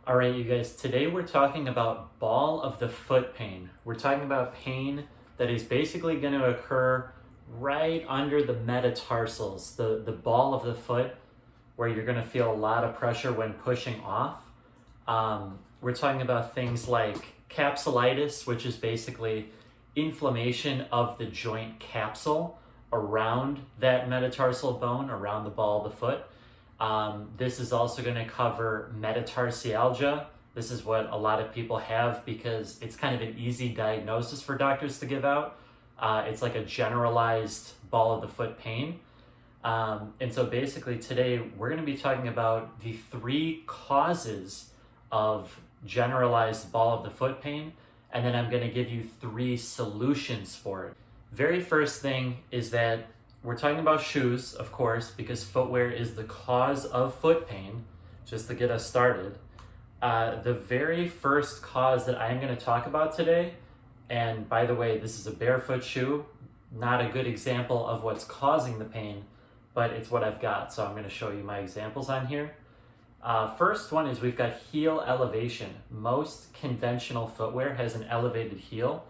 All right, you guys, today we're talking about ball of the foot pain. We're talking about pain that is basically going to occur right under the metatarsals, the ball of the foot, where you're going to feel a lot of pressure when pushing off. We're talking about things like capsulitis, which is basically inflammation of the joint capsule around that metatarsal bone, around the ball of the foot. This is also going to cover metatarsalgia. This is what a lot of people have because it's kind of an easy diagnosis for doctors to give out. It's like a generalized ball of the foot pain. And so basically today we're going to be talking about the 3 causes of generalized ball of the foot pain, and then I'm going to give you 3 solutions for it. Very first thing is that we're talking about shoes, of course, because footwear is the cause of foot pain, just to get us started. The very first cause that I'm going to talk about today, and by the way, this is a barefoot shoe, not a good example of what's causing the pain, but it's what I've got, so I'm going to show you my examples on here. First one is we've got heel elevation. Most conventional footwear has an elevated heel.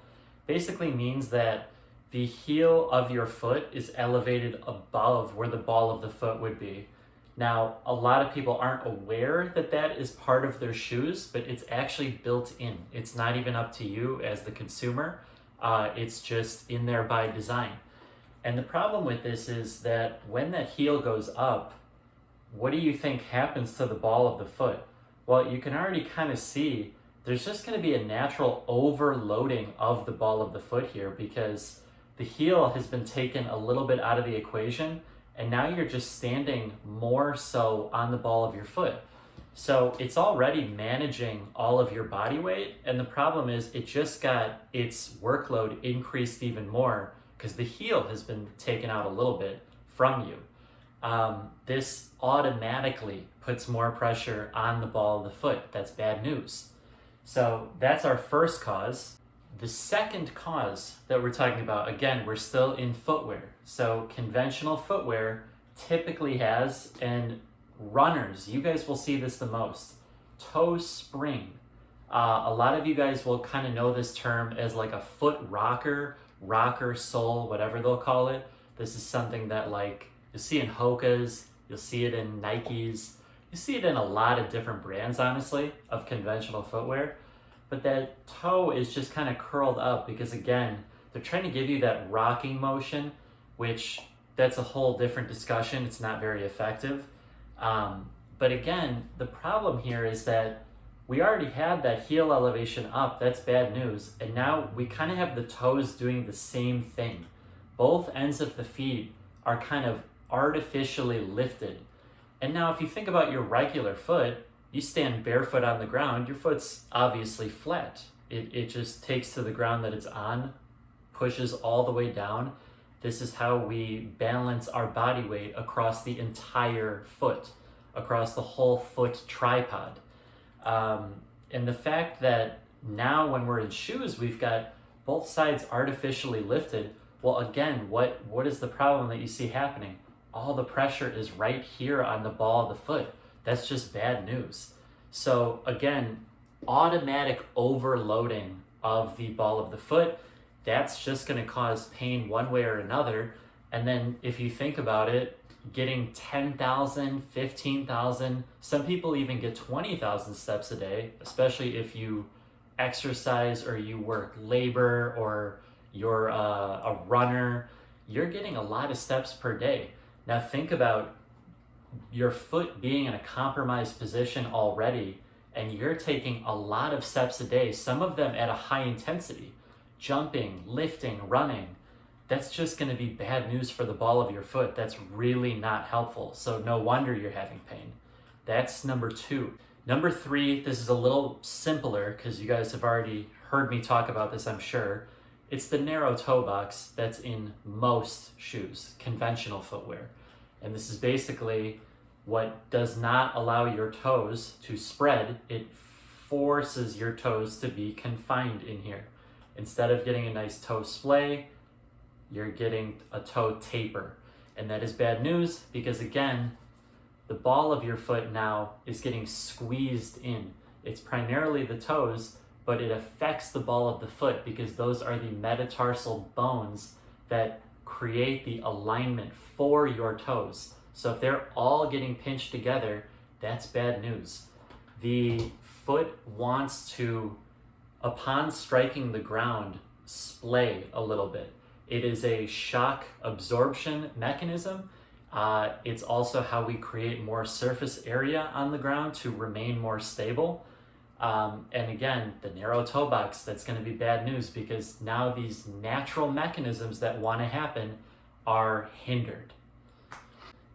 Basically means that the heel of your foot is elevated above where the ball of the foot would be. Now, a lot of people aren't aware that that is part of their shoes, but it's actually built in. It's not even up to you as the consumer. It's just in there by design. And the problem with this is that when that heel goes up, what do you think happens to the ball of the foot? Well, you can already kind of see there's just going to be a natural overloading of the ball of the foot here because the heel has been taken a little bit out of the equation, and now you're just standing more so on the ball of your foot. So it's already managing all of your body weight, and the problem is it just got its workload increased even more because the heel has been taken out a little bit from you. This automatically puts more pressure on the ball of the foot. That's bad news. So that's our first cause. The second cause that we're talking about, again, we're still in footwear. So conventional footwear typically has, and runners, you guys will see this the most, toe spring. A lot of you guys will kind of know this term as like a foot rocker, sole, whatever they'll call it. This is something that like you'll see in Hoka's, you'll see it in Nike's, you see it in a lot of different brands, honestly, of conventional footwear. But that toe is just kind of curled up because, again, they're trying to give you that rocking motion, which that's a whole different discussion. It's not very effective. But again, the problem here is that we already had that heel elevation up. That's bad news. And now we kind of have the toes doing the same thing. Both ends of the feet are kind of artificially lifted. And now if you think about your regular foot, you stand barefoot on the ground, your foot's obviously flat. It just takes to the ground that it's on, pushes all the way down. This is how we balance our body weight across the entire foot, across the whole foot tripod. And the fact that now when we're in shoes, we've got both sides artificially lifted. Well, again, what is the problem that you see happening? All the pressure is right here on the ball of the foot. That's just bad news. So again, automatic overloading of the ball of the foot, that's just going to cause pain one way or another. And then if you think about it, getting 10,000, 15,000, some people even get 20,000 steps a day, especially if you exercise or you work labor or you're a runner, you're getting a lot of steps per day. Now think about your foot being in a compromised position already, and you're taking a lot of steps a day, some of them at a high intensity, jumping, lifting, running. That's just going to be bad news for the ball of your foot. That's really not helpful. So no wonder you're having pain. That's number 2. Number 3, this is a little simpler because you guys have already heard me talk about this, I'm sure. It's the narrow toe box that's in most shoes, conventional footwear. And this is basically what does not allow your toes to spread. It forces your toes to be confined in here. Instead of getting a nice toe splay, you're getting a toe taper. And that is bad news because, again, the ball of your foot now is getting squeezed in. It's primarily the toes, but it affects the ball of the foot because those are the metatarsal bones that create the alignment for your toes. So if they're all getting pinched together, that's bad news. The foot wants to, upon striking the ground, splay a little bit. It is a shock absorption mechanism. It's also how we create more surface area on the ground to remain more stable. And again, the narrow toe box, that's going to be bad news because now these natural mechanisms that want to happen are hindered.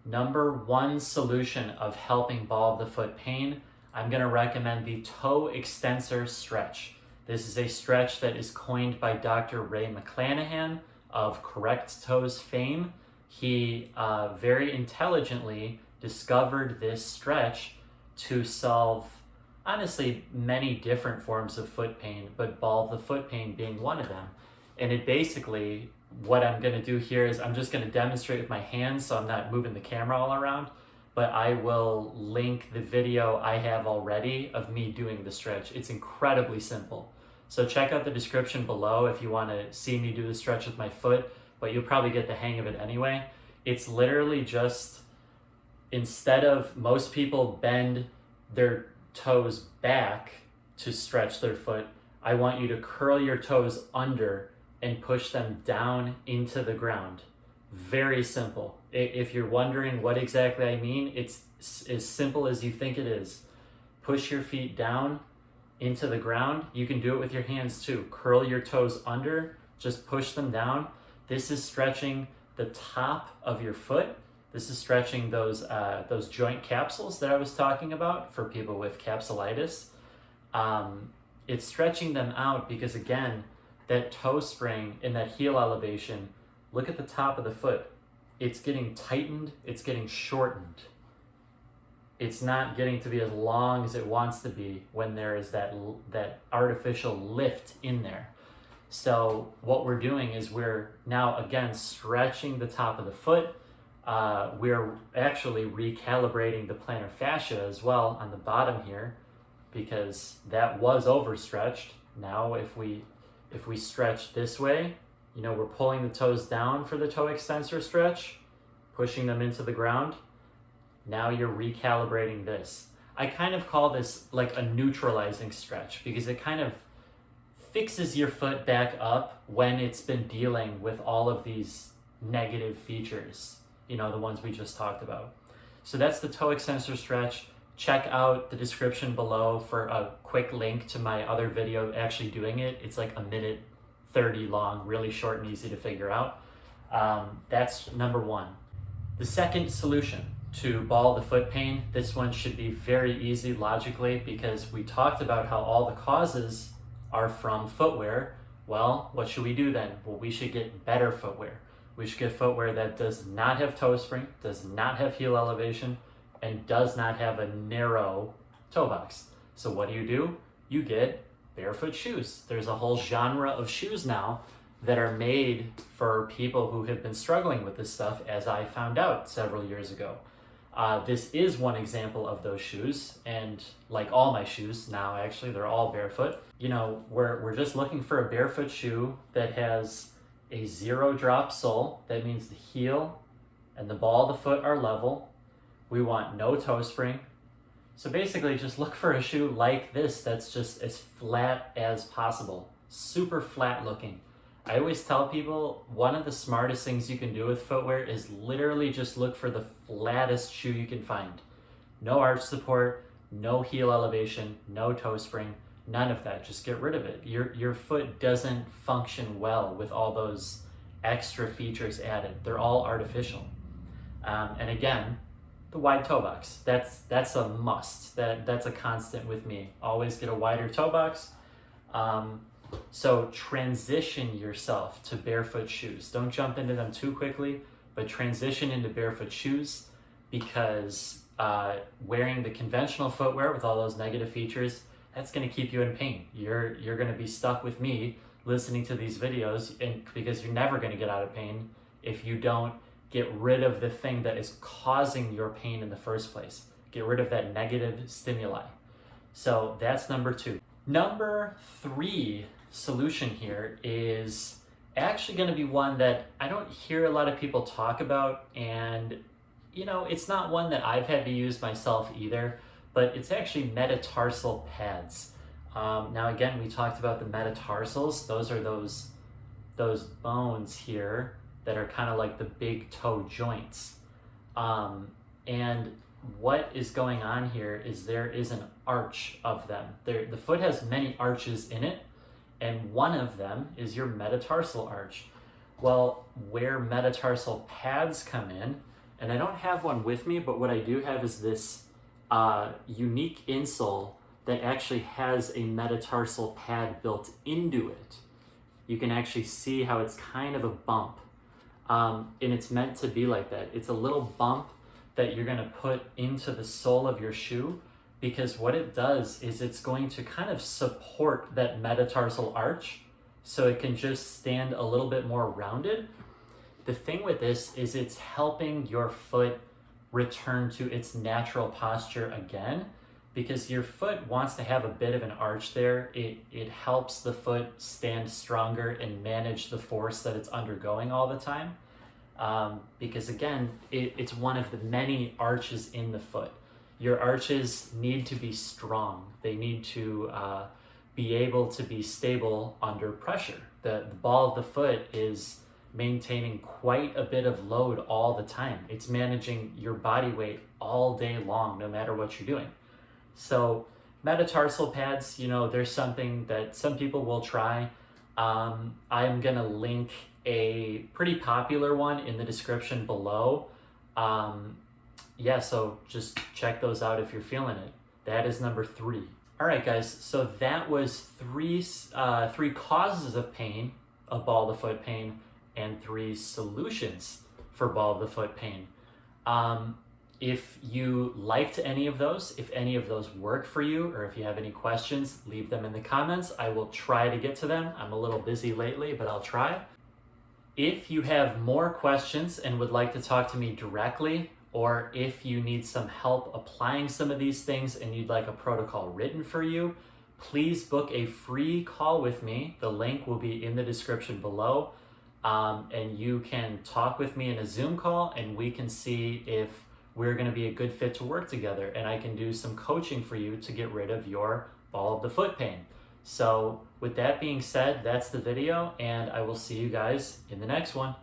Number one solution of helping ball of the foot pain, I'm going to recommend the toe extensor stretch. This is a stretch that is coined by Dr. Ray McClanahan of Correct Toes fame. He very intelligently discovered this stretch to solve, honestly, many different forms of foot pain, but ball of the foot pain being one of them. And it basically, what I'm going to do here is I'm just going to demonstrate with my hands so I'm not moving the camera all around, but I will link the video I have already of me doing the stretch. It's incredibly simple. So check out the description below if you want to see me do the stretch with my foot, but you'll probably get the hang of it anyway. It's literally just, instead of most people bend their toes back to stretch their foot, I want you to curl your toes under and push them down into the ground. Very simple. If you're wondering what exactly I mean, it's as simple as you think it is. Push your feet down into the ground. You can do it with your hands too. Curl your toes under, just push them down. This is stretching the top of your foot. This is stretching those joint capsules that I was talking about for people with capsulitis. It's stretching them out because, again, that toe spring and that heel elevation, look at the top of the foot. It's getting tightened, it's getting shortened. It's not getting to be as long as it wants to be when there is that artificial lift in there. So what we're doing is we're now, again, stretching the top of the foot. We're actually recalibrating the plantar fascia as well on the bottom here because that was overstretched. Now if we stretch this way, we're pulling the toes down for the toe extensor stretch, pushing them into the ground. Now you're recalibrating this. I kind of call this like a neutralizing stretch because it kind of fixes your foot back up when it's been dealing with all of these negative features, the ones we just talked about. So that's the toe extensor stretch. Check out the description below for a quick link to my other video actually doing it. It's like 1:30 long, really short and easy to figure out. That's number one. The second solution to ball of the foot pain, this one should be very easy logically because we talked about how all the causes are from footwear. Well, what should we do then? Well, we should get better footwear. We should get footwear that does not have toe spring, does not have heel elevation, and does not have a narrow toe box. So what do? You get barefoot shoes. There's a whole genre of shoes now that are made for people who have been struggling with this stuff, as I found out several years ago. This is one example of those shoes, and like all my shoes now, actually, they're all barefoot. We're just looking for a barefoot shoe that has a 0 drop sole. That means the heel and the ball of the foot are level. We want no toe spring. So basically just look for a shoe like this that's just as flat as possible. Super flat looking. I always tell people one of the smartest things you can do with footwear is literally just look for the flattest shoe you can find. No arch support, no heel elevation, no toe spring, none of that. Just get rid of it. Your foot doesn't function well with all those extra features added. They're all artificial. And again, the wide toe box. That's a must. That's a constant with me. Always get a wider toe box. So transition yourself to barefoot shoes. Don't jump into them too quickly, but transition into barefoot shoes because wearing the conventional footwear with all those negative features, that's going to keep you in pain. You're going to be stuck with me listening to these videos because you're never going to get out of pain if you don't get rid of the thing that is causing your pain in the first place. Get rid of that negative stimuli. So that's number 2. Number 3 solution here is actually going to be one that I don't hear a lot of people talk about, and it's not one that I've had to use myself either, but it's actually metatarsal pads. Now again, we talked about the metatarsals. Those are those bones here that are kind of like the big toe joints. And what is going on here is there is an arch of them. The foot has many arches in it, and one of them is your metatarsal arch. Well, where metatarsal pads come in, and I don't have one with me, but what I do have is this unique insole that actually has a metatarsal pad built into it. You can actually see how it's kind of a bump, and it's meant to be like that. It's a little bump that you're gonna put into the sole of your shoe, because what it does is it's going to kind of support that metatarsal arch so it can just stand a little bit more rounded. The thing with this is it's helping your foot return to its natural posture again, because your foot wants to have a bit of an arch there. It helps the foot stand stronger and manage the force that it's undergoing all the time. Because again, it's one of the many arches in the foot. Your arches need to be strong. They need to be able to be stable under pressure. The ball of the foot is maintaining quite a bit of load all the time. It's managing your body weight all day long, no matter what you're doing. So metatarsal pads, there's something that some people will try. I'm gonna link a pretty popular one in the description below. So just check those out if you're feeling it. That is number 3. All right, guys, so that was three causes of pain, of ball of the foot pain, and 3 solutions for ball of the foot pain. If you liked any of those, if any of those work for you, or if you have any questions, leave them in the comments. I will try to get to them. I'm a little busy lately, but I'll try. If you have more questions and would like to talk to me directly, or if you need some help applying some of these things and you'd like a protocol written for you, please book a free call with me. The link will be in the description below. And you can talk with me in a Zoom call, and we can see if we're going to be a good fit to work together, and I can do some coaching for you to get rid of your ball of the foot pain. So with that being said, that's the video, and I will see you guys in the next one.